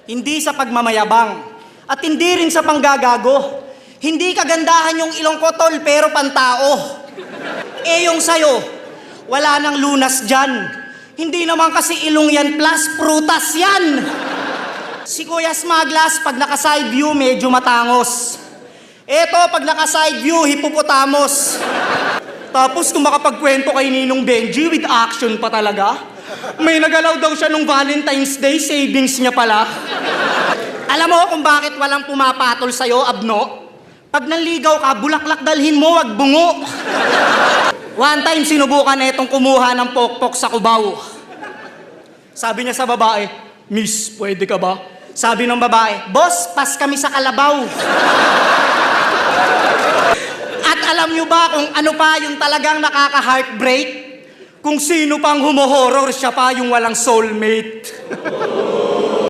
Hindi sa pagmamayabang. At hindi rin sa panggagago. Hindi kagandahan yung ilong ko, tol, pero pantao. Eh yung sayo, wala nang lunas dyan. Hindi naman kasi ilong yan plus prutas yan. Si Kuya Smaglas, pag naka-side view, medyo matangos. Eto, pag naka-side view, hippopotamus. Tapos kung makapagkwento kay Ninong Benji, with action pa talaga. May nagalaw daw siya nung Valentine's Day, savings niya pala. Alam mo kung bakit walang pumapatol sa'yo, Abno? Pag nanligaw ka, bulaklak dalhin mo, wag bungo. One time, sinubukan na itong kumuha ng pokpok sa Cubao. Sabi niya sa babae, "Miss, pwede ka ba?" Sabi ng babae, "Boss, pas kami sa Kalabaw." At alam niyo ba kung ano pa yung talagang nakaka-heartbreak? Kung sino pang humo-horror, siya pa yung walang soulmate.